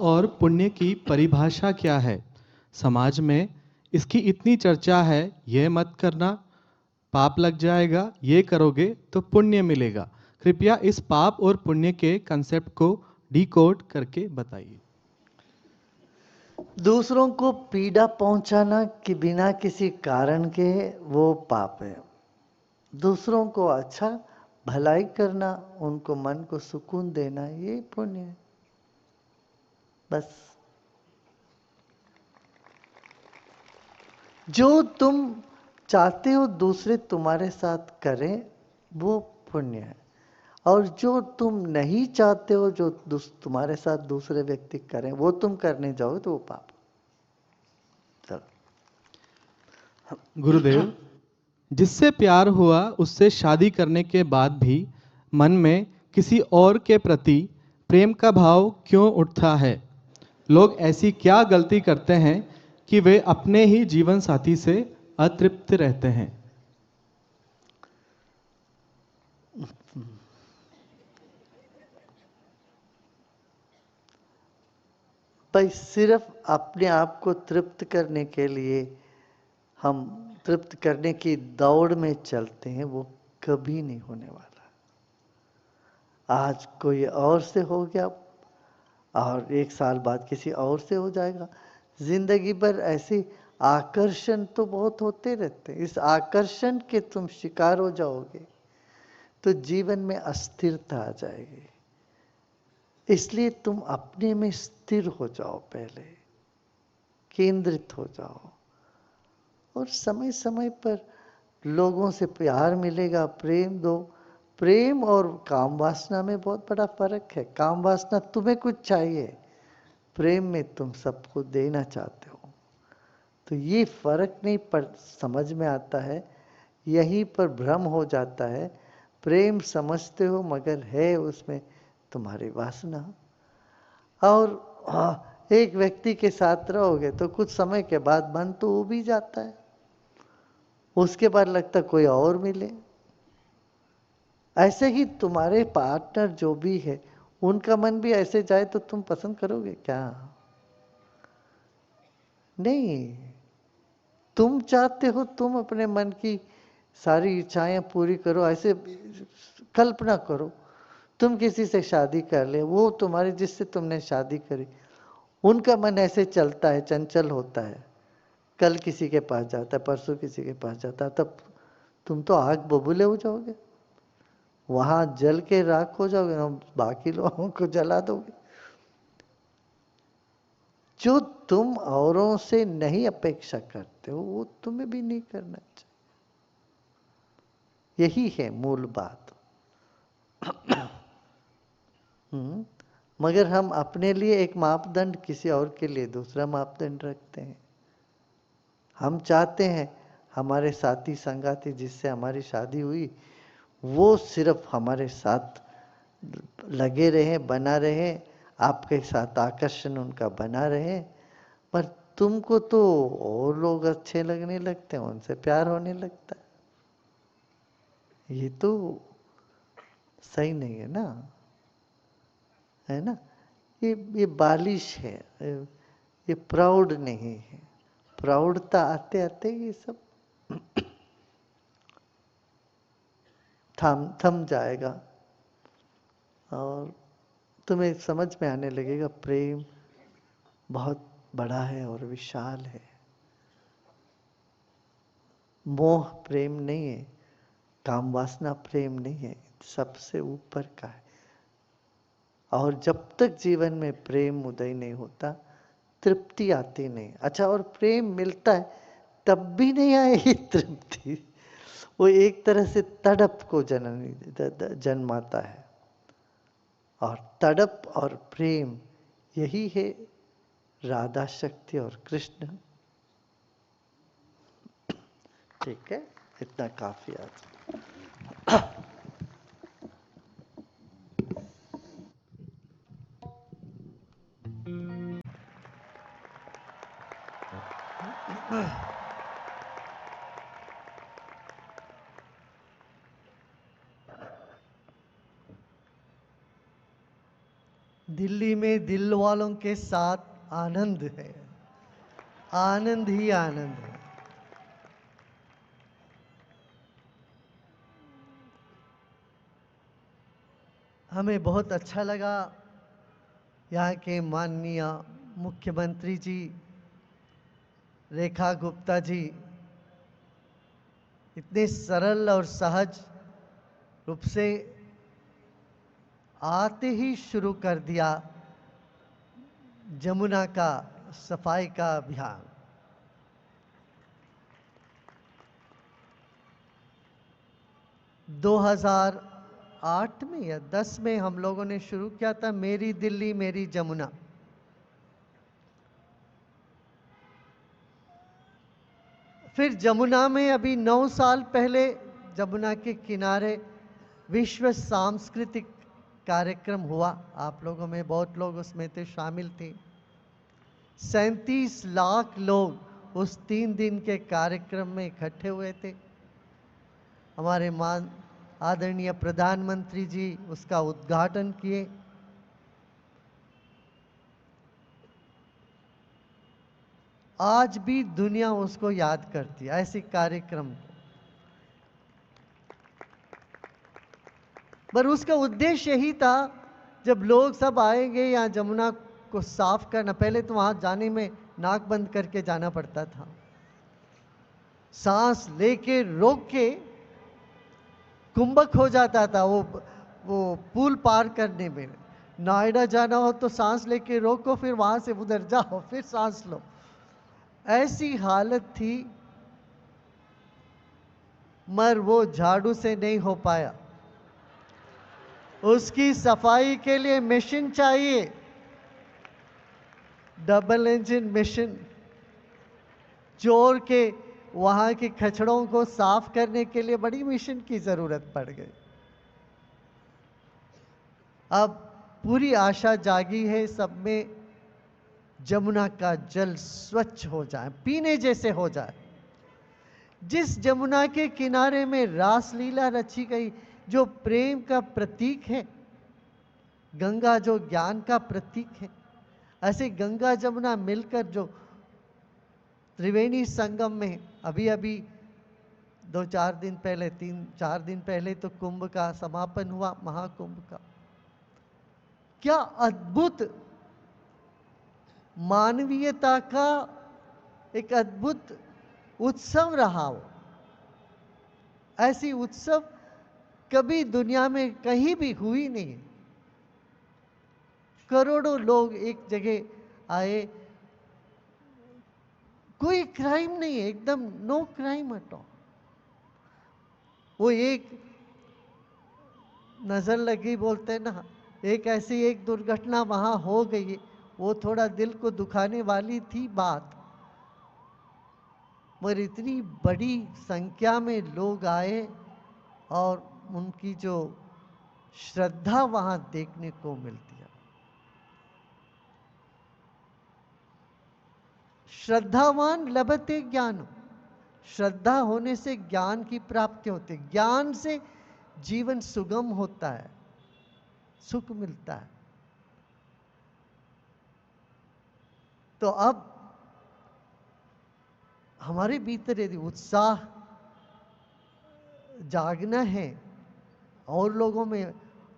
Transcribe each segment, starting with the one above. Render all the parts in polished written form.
और पुण्य की परिभाषा क्या है? समाज में इसकी इतनी चर्चा है, यह मत करना, पाप लग जाएगा, ये करोगे तो पुण्य मिलेगा। कृपया इस पाप और पुण्य के कंसेप्ट को डिकोड करके बताइए। दूसरों को पीड़ा पहुंचाना कि बिना किसी कारण के वो पाप है। दूसरों को अच्छा भलाई करना, उनको मन को सुकून देना, ये पुण्य है। बस जो तुम चाहते हो दूसरे तुम्हारे साथ करें वो पुण्य है, और जो तुम नहीं चाहते हो जो तुम्हारे साथ दूसरे व्यक्ति करें वो तुम करने जाओगे तो वो पाप। चलो। गुरुदेव, जिससे प्यार हुआ उससे शादी करने के बाद भी मन में किसी और के प्रति प्रेम का भाव क्यों उठता है? लोग ऐसी क्या गलती करते हैं कि वे अपने ही जीवन साथी से अतृप्त रहते हैं? भाई सिर्फ अपने आप को तृप्त करने के लिए हम तृप्त करने की दौड़ में चलते हैं, वो कभी नहीं होने वाला। आज कोई और से हो गया और एक साल बाद किसी और से हो जाएगा। जिंदगी भर ऐसे आकर्षण तो बहुत होते रहते हैं। इस आकर्षण के तुम शिकार हो जाओगे तो जीवन में अस्थिरता आ जाएगी। इसलिए तुम अपने में स्थिर हो जाओ, पहले केंद्रित हो जाओ, और समय समय पर लोगों से प्यार मिलेगा, प्रेम दो। प्रेम और काम वासना में बहुत बड़ा फर्क है। काम वासना तुम्हें कुछ चाहिए, प्रेम में तुम सबको देना चाहते हो। तो ये फर्क नहीं पर समझ में आता है, यहीं पर भ्रम हो जाता है। प्रेम समझते हो मगर है उसमें तुम्हारी वासना। और एक व्यक्ति के साथ रहोगे तो कुछ समय के बाद मन तो उब ही जाता है, उसके बाद लगता कोई और मिले। ऐसे ही तुम्हारे पार्टनर जो भी है उनका मन भी ऐसे जाए तो तुम पसंद करोगे क्या? नहीं। तुम चाहते हो तुम अपने मन की सारी इच्छाएं पूरी करो। ऐसे कल्पना करो तुम किसी से शादी कर ले, वो तुम्हारे जिससे तुमने शादी करी उनका मन ऐसे चलता है, चंचल होता है, कल किसी के पास जाता है, परसों किसी के पास जाता है, तब तुम तो आग बबूले हो जाओगे, वहां जल के राख हो जाओगे ना, बाकी लोगों को जला दोगे। जो तुम औरों से नहीं अपेक्षा करते हो वो तुम्हें भी नहीं करना चाहिए। यही है मूल बात। मगर हम अपने लिए एक मापदंड, किसी और के लिए दूसरा मापदंड रखते हैं। हम चाहते हैं हमारे साथी संगाती जिससे हमारी शादी हुई वो सिर्फ हमारे साथ लगे रहे, बना रहे, आपके साथ आकर्षण उनका बना रहे। पर तुमको तो और लोग अच्छे लगने लगते हैं, उनसे प्यार होने लगता है। ये तो सही नहीं है ना, है ना? ये बालिश है, ये प्राउड नहीं है। प्राउडता आते आते ये सब थम जाएगा और तुम्हें समझ में आने लगेगा प्रेम बहुत बड़ा है और विशाल है। मोह प्रेम नहीं है, काम वासना प्रेम नहीं है, सबसे ऊपर का है। और जब तक जीवन में प्रेम उदय नहीं होता तृप्ति आती नहीं। अच्छा, और प्रेम मिलता है तब भी नहीं आएगी तृप्ति, वो एक तरह से तड़प को जन्माता है। और तड़प और प्रेम यही है राधा शक्ति और कृष्ण। ठीक है, इतना काफी आज। दिल्ली में दिल वालों के साथ आनंद है, आनंद ही आनंद है। हमें बहुत अच्छा लगा यहाँ के माननीय मुख्यमंत्री जी रेखा गुप्ता जी इतने सरल और सहज रूप से आते ही शुरू कर दिया जमुना का सफाई का अभियान। दो 2008 में या 10 में हम लोगों ने शुरू किया था मेरी दिल्ली मेरी जमुना। फिर जमुना में अभी 9 साल पहले जमुना के किनारे विश्व सांस्कृतिक कार्यक्रम हुआ। आप लोगों में बहुत लोग उसमें थे, शामिल थे। 37 लाख लोग उस 3 दिन के कार्यक्रम में इकट्ठे हुए थे। हमारे मान आदरणीय प्रधानमंत्री जी उसका उद्घाटन किए। आज भी दुनिया उसको याद करती है, ऐसे कार्यक्रम को। पर उसका उद्देश्य यही था, जब लोग सब आएंगे यहाँ जमुना को साफ करना। पहले तो वहां जाने में नाक बंद करके जाना पड़ता था, सांस लेके रोक के कुंभक हो जाता था वो पुल पार करने में। नोएडा जाना हो तो सांस लेके रोको, फिर वहां से उधर जाओ, फिर सांस लो, ऐसी हालत थी। मगर वो झाड़ू से नहीं हो पाया। उसकी सफाई के लिए मशीन चाहिए, डबल इंजन मशीन। चोर के वहां के कचड़ों को साफ करने के लिए बड़ी मशीन की जरूरत पड़ गई। अब पूरी आशा जागी है सब में, जमुना का जल स्वच्छ हो जाए, पीने जैसे हो जाए। जिस जमुना के किनारे में रासलीला रची गई, जो प्रेम का प्रतीक है, गंगा जो ज्ञान का प्रतीक है, ऐसे गंगा जमुना मिलकर जो त्रिवेणी संगम में अभी अभी 2-4 दिन पहले, 3-4 दिन पहले तो कुंभ का समापन हुआ, महाकुंभ का। क्या अद्भुत मानवीयता का एक अद्भुत उत्सव रहा हो। ऐसी उत्सव कभी दुनिया में कहीं भी हुई नहीं। करोड़ों लोग एक जगह आए, कोई क्राइम नहीं है, एकदम नो क्राइम एट ऑल। वो एक नजर लगी बोलते हैं ना, एक ऐसी एक दुर्घटना वहां हो गई, वो थोड़ा दिल को दुखाने वाली थी बात, मगर इतनी बड़ी संख्या में लोग आए और उनकी जो श्रद्धा वहां देखने को मिलती है। श्रद्धावान लभते ज्ञान, श्रद्धा होने से ज्ञान की प्राप्ति होती है। ज्ञान से जीवन सुगम होता है, सुख मिलता है। तो अब हमारे भीतर यदि उत्साह जागना है और लोगों में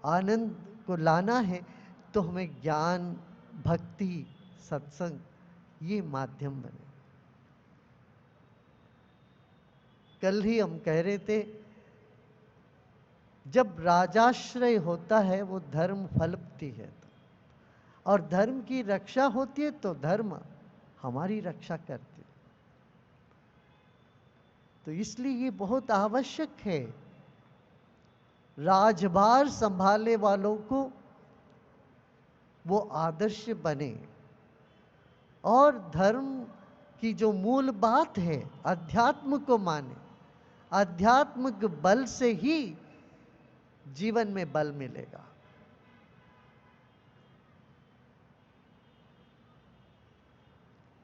आनंद को लाना है, तो हमें ज्ञान, भक्ति, सत्संग ये माध्यम बने। कल ही हम कह रहे थे, जब राजाश्रय होता है वो धर्म फलती है, और धर्म की रक्षा होती है तो धर्म हमारी रक्षा करती है। तो इसलिए ये बहुत आवश्यक है, राजभार संभालने वालों को वो आदर्श बने और धर्म की जो मूल बात है अध्यात्म को माने। आध्यात्मिक बल से ही जीवन में बल मिलेगा।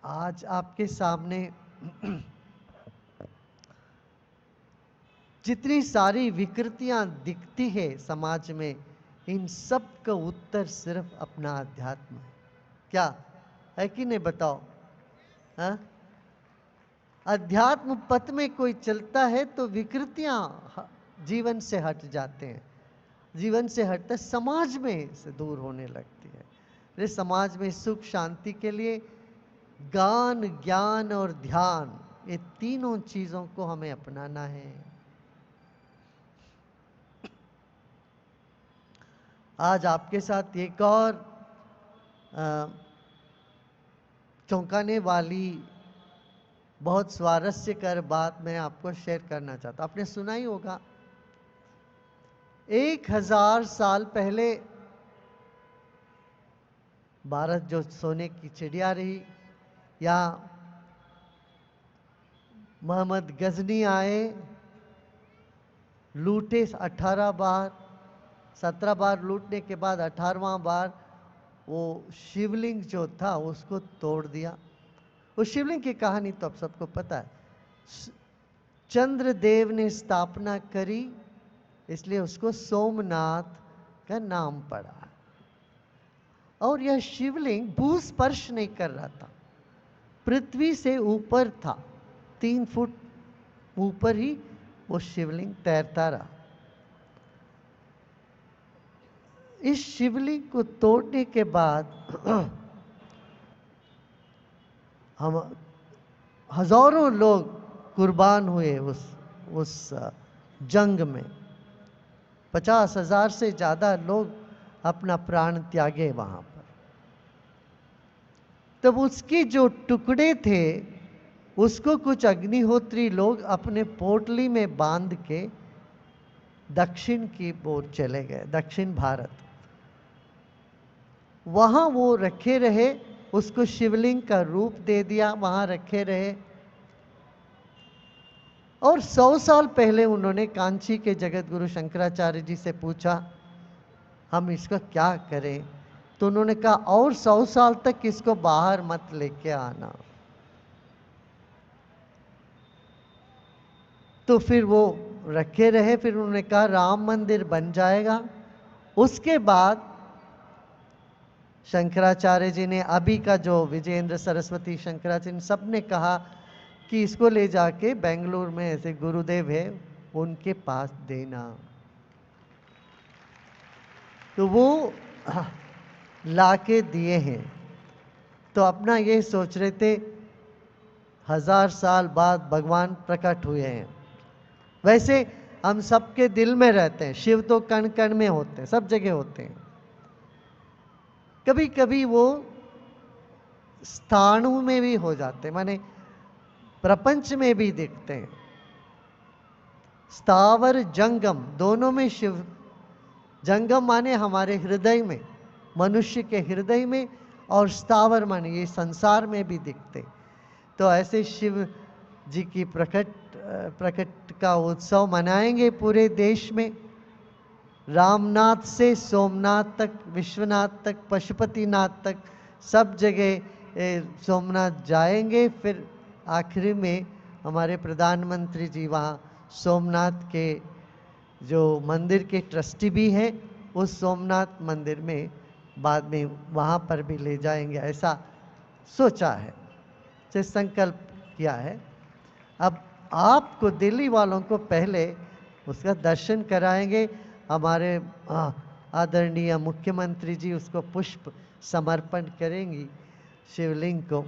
आज आपके सामने जितनी सारी विकृतियां दिखती है समाज में, इन सब का उत्तर सिर्फ अपना अध्यात्म है। क्या है कि नहीं बताओ? हाँ, अध्यात्म पथ में कोई चलता है तो विकृतियां जीवन से हट जाते हैं, जीवन से हटता समाज में से दूर होने लगती है। अरे समाज में सुख शांति के लिए गान, ज्ञान और ध्यान, ये तीनों चीजों को हमें अपनाना है। आज आपके साथ एक और चौंकाने वाली बहुत स्वारस्यकर बात मैं आपको शेयर करना चाहता हूं। आपने सुना ही होगा 1000 साल पहले भारत जो सोने की चिड़िया रही, या मोहम्मद गजनी आए, लूटे 18 बार, 17 बार लूटने के बाद 18वां बार वो शिवलिंग जो था उसको तोड़ दिया। उस शिवलिंग की कहानी तो आप सबको पता है। चंद्रदेव ने स्थापना करी, इसलिए उसको सोमनाथ का नाम पड़ा। और यह शिवलिंग भूस्पर्श नहीं कर रहा था, पृथ्वी से ऊपर था, 3 फुट ऊपर ही वो शिवलिंग तैरता रहा। इस शिवलिंग को तोड़ने के बाद हम हजारों लोग कुर्बान हुए उस जंग में। 50,000 से ज्यादा लोग अपना प्राण त्यागे वहां पर। तब उसके जो टुकड़े थे उसको कुछ अग्निहोत्री लोग अपने पोटली में बांध के दक्षिण की ओर चले गए, दक्षिण भारत। वहां वो रखे रहे, उसको शिवलिंग का रूप दे दिया, वहां रखे रहे। और 100 साल पहले उन्होंने कांची के जगत गुरु शंकराचार्य जी से पूछा हम इसका क्या करें, तो उन्होंने कहा और 100 साल तक इसको बाहर मत लेके आना। तो फिर वो रखे रहे। फिर उन्होंने कहा राम मंदिर बन जाएगा। उसके बाद शंकराचार्य जी ने, अभी का जो विजेंद्र सरस्वती शंकराचार्य, सब ने कहा कि इसको ले जाके बेंगलुरु में ऐसे गुरुदेव है उनके पास देना। तो वो लाके दिए हैं। तो अपना ये सोच रहे थे 1000 साल बाद भगवान प्रकट हुए हैं। वैसे हम सबके दिल में रहते हैं, शिव तो कण कण में होते हैं, सब जगह होते हैं। कभी कभी वो स्थाणु में भी हो जाते हैं, माने प्रपंच में भी दिखते हैं। स्थावर जंगम दोनों में शिव, जंगम माने हमारे हृदय में, मनुष्य के हृदय में, और स्थावर माने ये संसार में भी दिखते। तो ऐसे शिव जी की प्रकट का उत्सव मनाएंगे पूरे देश में। रामनाथ से सोमनाथ तक, विश्वनाथ तक, पशुपतिनाथ तक, सब जगह सोमनाथ जाएंगे। फिर आखिरी में हमारे प्रधानमंत्री जी वहाँ सोमनाथ के जो मंदिर के ट्रस्टी भी हैं, उस सोमनाथ मंदिर में बाद में वहाँ पर भी ले जाएंगे, ऐसा सोचा है, से संकल्प किया है। अब आपको, दिल्ली वालों को पहले उसका दर्शन कराएंगे। हमारे आदरणीय मुख्यमंत्री जी उसको पुष्प समर्पण करेंगी शिवलिंग को।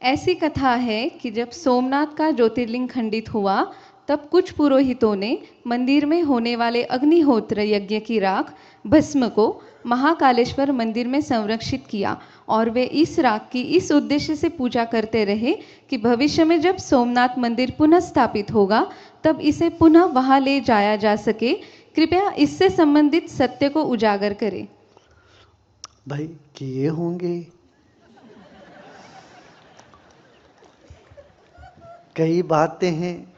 ऐसी कथा है कि जब सोमनाथ का ज्योतिर्लिंग खंडित हुआ, तब कुछ पुरोहितों ने मंदिर में होने वाले अग्निहोत्र यज्ञ की राख भस्म को महाकालेश्वर मंदिर में संरक्षित किया, और वे इस राख की इस उद्देश्य से पूजा करते रहे कि भविष्य में जब सोमनाथ मंदिर पुनः स्थापित होगा तब इसे पुनः वहां ले जाया जा सके। कृपया इससे संबंधित सत्य को उजागर करें। भाई किए होंगे, कई बातें हैं,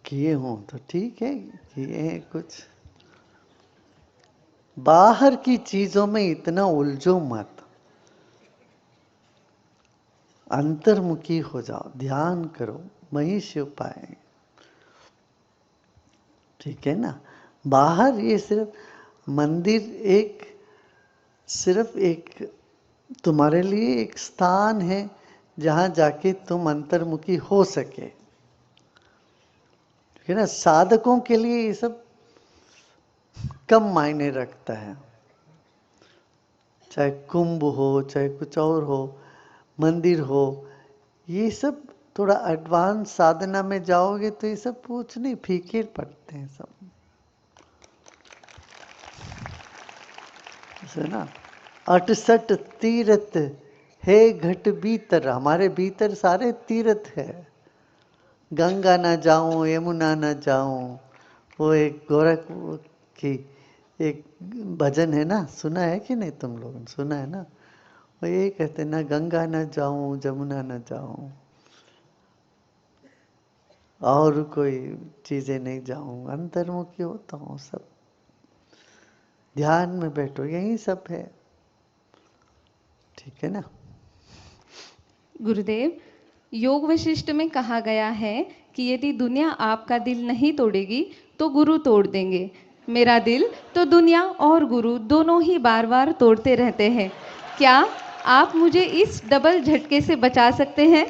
किए हों तो ठीक है, किए हैं कुछ। बाहर की चीजों में इतना उलझो मत, अंतर्मुखी हो जाओ, ध्यान करो, वही शिव पाए। ठीक है ना। बाहर ये सिर्फ मंदिर एक, सिर्फ एक तुम्हारे लिए एक स्थान है जहां जाके तुम अंतर्मुखी हो सके। ठीक है ना। साधकों के लिए ये सब कम मायने रखता है, चाहे कुंभ हो, चाहे कुछ और हो, मंदिर हो, ये सब थोड़ा एडवांस साधना में जाओगे तो ये सब कुछ नहीं, फीके पड़ते हैं सब, है ना। 68 तीर्थ है घट भीतर, हमारे भीतर सारे तीर्थ है। गंगा ना जाऊं, यमुना ना जाऊं, वो एक गोरखपुर की एक भजन है ना, सुना है कि नहीं तुम लोगों ने, सुना है ना। वो ये कहते ना, गंगा ना जाऊं, जमुना ना जाऊं, और कोई चीजें नहीं जाऊं, अंतर्मुखी होता हूँ, सब ध्यान में बैठो, यही सब है। ठीक है ना। गुरुदेव, योग वशिष्ठ में कहा गया है कि यदि दुनिया आपका दिल नहीं तोड़ेगी तो गुरु तोड़ देंगे। मेरा दिल तो दुनिया और गुरु दोनों ही बार बार तोड़ते रहते हैं। क्या आप मुझे इस डबल झटके से बचा सकते हैं?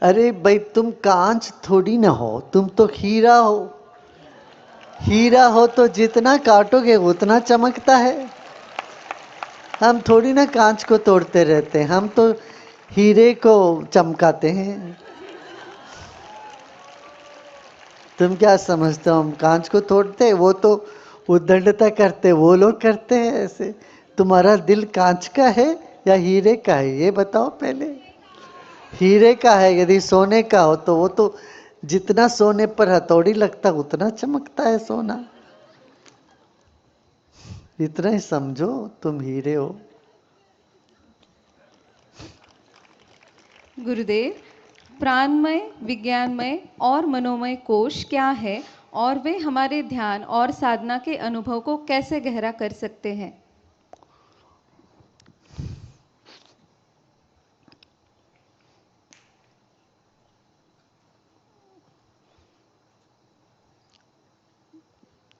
अरे भाई, तुम कांच थोड़ी ना हो, तुम तो हीरा हो। हीरा हो तो जितना काटोगे उतना चमकता है। हम थोड़ी ना कांच को तोड़ते रहते हैं, हम तो हीरे को चमकाते हैं। तुम क्या समझते हो हम कांच को तोड़ते? वो तो उद्दंडता करते, वो लोग करते हैं ऐसे। तुम्हारा दिल कांच का है या हीरे का है, ये बताओ पहले। हीरे का है, यदि सोने का हो तो वो तो जितना सोने पर हथौड़ी लगता उतना चमकता है सोना। इतना ही समझो, तुम हीरे हो। गुरुदेव, प्राणमय, विज्ञानमय और मनोमय कोश क्या है और वे हमारे ध्यान और साधना के अनुभव को कैसे गहरा कर सकते हैं?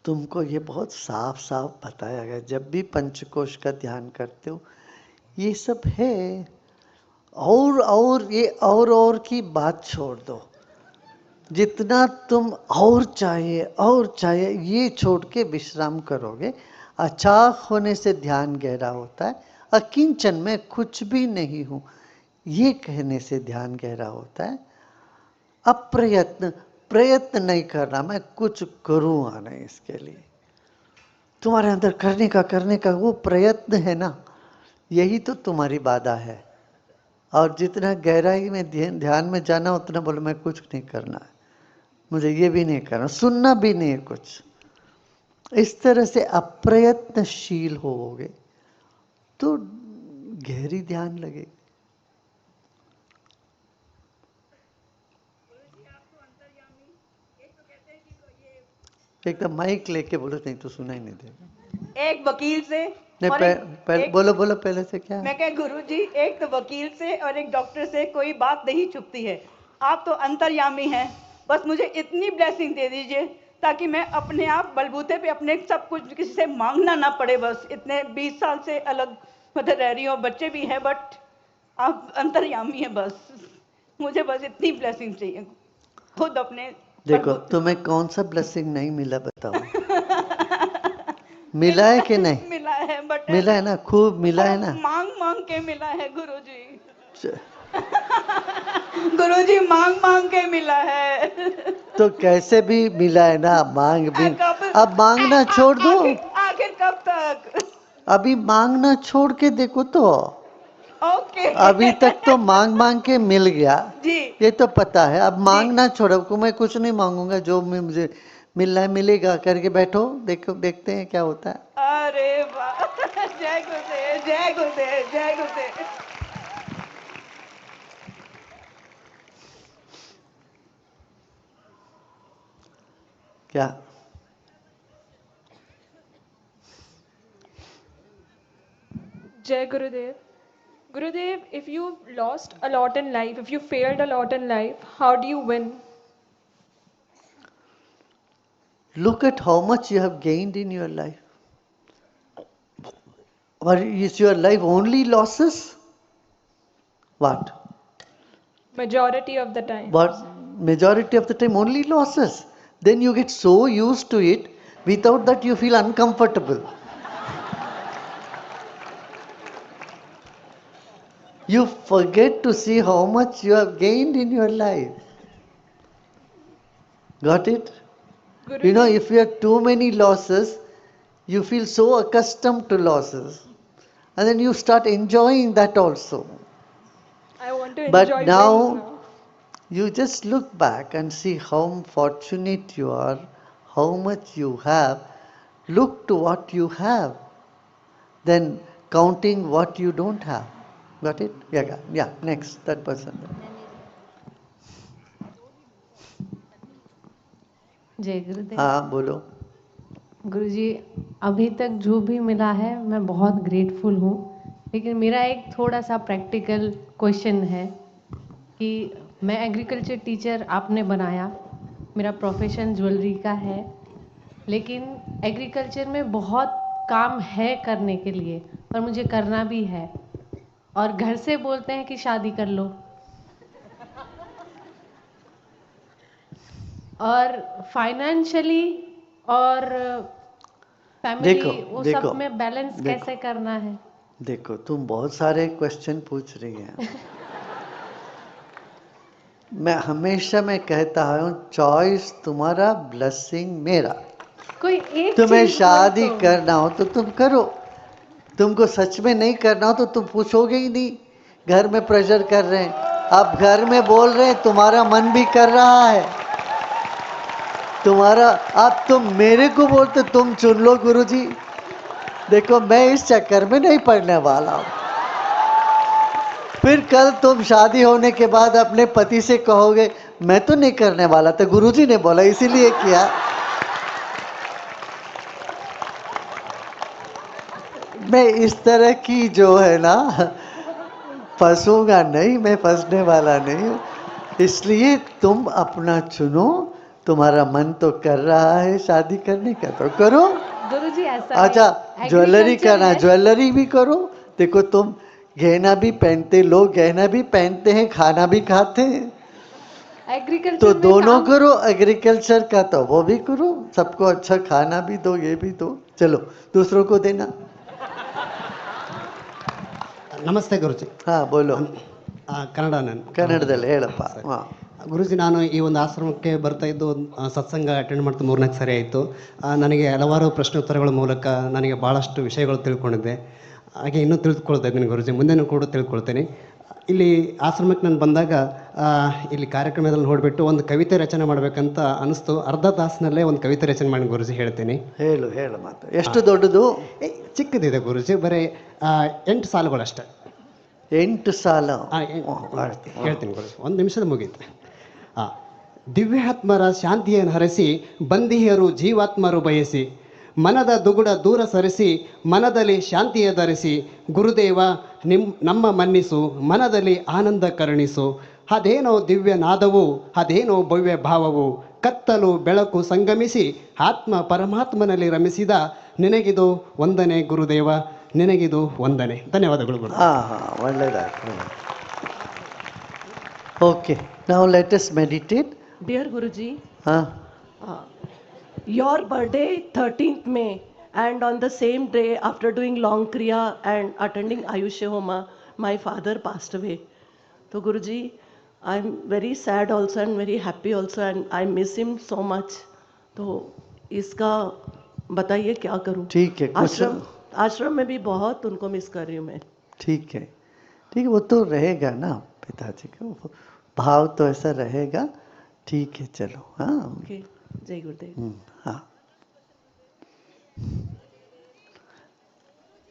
तुमको ये बहुत साफ साफ बताया गया, जब भी पंचकोश का ध्यान करते हो ये सब है। और ये और की बात छोड़ दो। जितना तुम और चाहिए ये छोड़ के विश्राम करोगे, अचाक होने से ध्यान गहरा होता है। अकिंचन में कुछ भी नहीं हूं, ये कहने से ध्यान गहरा होता है। अप्रयत्न, प्रयत्न नहीं करना मैं कुछ करूँगा नहीं, इसके लिए तुम्हारे अंदर करने का वो प्रयत्न है ना, यही तो तुम्हारी बाधा है। और जितना गहराई में ध्यान में जाना, उतना बोलो मैं कुछ नहीं करना है, मुझे ये भी नहीं करना, सुनना भी नहीं है कुछ। इस तरह से अप्रयत्नशील होगे तो गहरी ध्यान लगेगी। एकदम माइक लेके बोलो, नहीं तो सुना ही नहीं देगा। एक वकील से नहीं, और पहले बोलो पहले से क्या है? मैं कह गुरुजी, एक तो वकील से और एक डॉक्टर से कोई बात नहीं छुपती है। आप तो अंतर्यामी हैं, बस मुझे इतनी ब्लेसिंग दे दीजिए ताकि मैं अपने आप बलबूते पे अपने सब कुछ किसी से मांगना ना पड़े। बस इतने 20 साल से अलग मतलब रह रही हूँ, बच्चे भी हैं, बट आप अंतर्यामी हैं। बस मुझे बस इतनी ब्लेसिंग चाहिए, खुद अपने देखो तुम्हें कौन सा ब्लेसिंग नहीं मिला बताओ? मिला है कि नहीं? मिला है, बट मिला है ना, खूब मिला है ना। मांग मांग के मिला है गुरुजी। च- गुरुजी मांग मांग के मिला है। तो कैसे भी मिला है ना, मांग भी। अब मांगना छोड़ दो, आखिर कब तक? अभी मांगना छोड़ के देखो तो। ओके। ओके अभी तक तो मांग मांग के मिल गया, जी ये तो पता है। अब मांगना छोड़ो को, मैं कुछ नहीं मांगूंगा, जो मुझे मिलना है मिलेगा करके बैठो, देखो देखते हैं क्या होता है। अरे वाह जय गुरुदेव जय गुरुदेव जय गुरुदेव। क्या Jai Gurudev. Gurudev, if you've lost a lot in life, if you failed a lot in life, how do you win? Look at how much you have gained in your life. Or is your life only losses? What? Majority of the time. But majority of the time only losses. Then you get so used to it, without that you feel uncomfortable. You forget to see how much you have gained in your life. Got it? You know, Gurudev, if you have too many losses, you feel so accustomed to losses. And then you start enjoying that also. I want to But enjoy wins now, now. you just look back and see how fortunate you are, how much you have. Look to what you have, then counting what you don't have. Got it? Yeah. Next, that person. जय गुरुदेव। हाँ बोलो। गुरुजी, अभी तक जो भी मिला है मैं बहुत ग्रेटफुल हूँ, लेकिन मेरा एक थोड़ा सा प्रैक्टिकल क्वेश्चन है कि मैं एग्रीकल्चर टीचर आपने बनाया, मेरा प्रोफेशन ज्वेलरी का है, लेकिन एग्रीकल्चर में बहुत काम है करने के लिए, पर मुझे करना भी है, और घर से बोलते हैं कि शादी कर लो, और फाइनेंशियली और फैमिली देखो वो देखो सब में बैलेंस देखो कैसे करना है? देखो, तुम बहुत सारे क्वेश्चन पूछ रही हैं। मैं कहता हूँ, चॉइस तुम्हारा, ब्लेसिंग मेरा। कोई एक तुम्हें चीज शादी बोल तो। करना हो तो तुम करो, तुमको सच में नहीं करना हो तो तुम पूछोगे ही नहीं। घर में प्रेशर कर रहे हैं, अब घर में बोल रहे हैं, तुम्हारा मन भी कर रहा है तुम्हारा। अब तुम मेरे को बोलते तुम चुन लो गुरुजी। देखो, मैं इस चक्कर में नहीं पड़ने वाला हूं। फिर कल तुम शादी होने के बाद अपने पति से कहोगे मैं तो नहीं करने वाला था, गुरुजी ने बोला इसीलिए किया। मैं इस तरह की जो है ना, फंसूंगा नहीं, मैं फंसने वाला नहीं हूँ। इसलिए तुम अपना चुनो, तुम्हारा मन तो कर रहा है शादी करने का तो करो। गुरुजी ऐसा अच्छा, नहीं, ज्वेलरी एग्रीकल्चर करना, है। ज्वेलरी भी करो। देखो, तुम गहना भी पहनते, लोग गहना भी पहनते हैं, खाना भी खाते हैं, एग्रीकल्चर तो में दोनों काम करो। एग्रीकल्चर का तो वो भी करो, सबको अच्छा खाना भी दो, ये भी दो, चलो दूसरों को देना। ನಮಸ್ತೆ ಗುರುಜಿ. हाँ बोलो। ಕನ್ನಡ ನಾನು ಕನ್ನಡದಲ್ಲಿ ಹೇಳಪ್ಪ. ಸರಿ. ಹಾಂ ಗುರುಜಿ, ನಾನು ಈ ಒಂದು ಆಶ್ರಮಕ್ಕೆ ಬರ್ತಾ ಇದ್ದು ಸತ್ಸಂಗ ಅಟೆಂಡ್ ಮಾಡ್ತಾ 3-4 ಸರಿ ಆಯಿತು. ನನಗೆ ಹಲವಾರು ಪ್ರಶ್ನೋತ್ತರಗಳ ಮೂಲಕ ನನಗೆ ಭಾಳಷ್ಟು ವಿಷಯಗಳು ತಿಳ್ಕೊಂಡಿದ್ದೆ. ಹಾಗೆ ಇನ್ನೂ ತಿಳ್ಕೊಳ್ತಾ ಇದ್ದೀನಿ ಗುರುಜಿ, ಮುಂದೆನೂ ಕೂಡ ತಿಳ್ಕೊಳ್ತೇನೆ. ಇಲ್ಲಿ ಆಶ್ರಮಕ್ಕೆ ನಾನು ಬಂದಾಗ ಇಲ್ಲಿ ಕಾರ್ಯಕ್ರಮದಲ್ಲಿ ನೋಡಿಬಿಟ್ಟು ಒಂದು ಕವಿತೆ ರಚನೆ ಮಾಡಬೇಕಂತ ಅನಿಸ್ತು. ಅರ್ಧ ತಾಸಿನಲ್ಲೇ ಒಂದು ಕವಿತೆ ರಚನೆ ಮಾಡಿ ಗುರುಜಿ ಹೇಳ್ತೀನಿ. ಹೇಳು ಮಾತು. ಎಷ್ಟು ದೊಡ್ಡದು? ಚಿಕ್ಕದಿದೆ ಗುರುಜಿ, ಬರೀ 8 ಸಾಲುಗಳಷ್ಟೇ. 8 ಸಾಲ? ಹೇಳ್ತೀನಿ ಗುರುಜಿ, 1 ನಿಮಿಷದ ಮುಗೀತು. ದಿವ್ಯಾತ್ಮರ ಶಾಂತಿಯನ್ನು ಹರಸಿ, ಬಂದಿಯರು ಜೀವಾತ್ಮರು ಬಯಸಿ, ಮನದ ದುಗುಡ ದೂರ ಸರಿಸಿ, ಮನದಲ್ಲಿ ಶಾಂತಿಯ ಧರಿಸಿ, ಗುರುದೇವ ನಮ್ಮ ಮನ್ನಿಸು, ಮನದಲ್ಲಿ ಆನಂದ ಕರುಣಿಸು. ಅದೇನೋ ದಿವ್ಯ ನಾದವು, ಅದೇನೋ ಭವ್ಯ ಭಾವವು, ಕತ್ತಲು ಬೆಳಕು ಸಂಗಮಿಸಿ ಆತ್ಮ ಪರಮಾತ್ಮನಲ್ಲಿ ರಮಿಸಿದ ನಿನಗಿದು ವಂದನೆ ಗುರುದೇವ, ನಿನಗಿದು ವಂದನೆ. ಧನ್ಯವಾದಗಳು ಗುರು. ಒಳ್ಳೆಯದಾಯ್ತು. ಓಕೆ, ನಾವು let us meditate. Dear Guruji, ಹಾಂ, your birthday 13th May, and on the same day after doing long kriya and attending Ayushya Homa, my father passed away. So Guruji, I'm very sad also and very happy also, and I miss him so much. तो इसका बताइए क्या करूं? ठीक है, कुछ आश्रम में भी बहुत उनको मिस कर रही हूँ मैं. ठीक है, ठीक है, वो तो रहेगा ना पिताजी का, वो भाव तो ऐसा रहेगा। ठीक है, चलो। हाँ ओके, जय गुरुदेव। हाँ।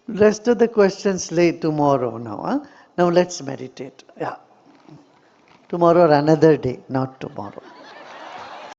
Rest of the questions lay tomorrow now. Huh? Now let's meditate. Yeah. Tomorrow or another day, not tomorrow.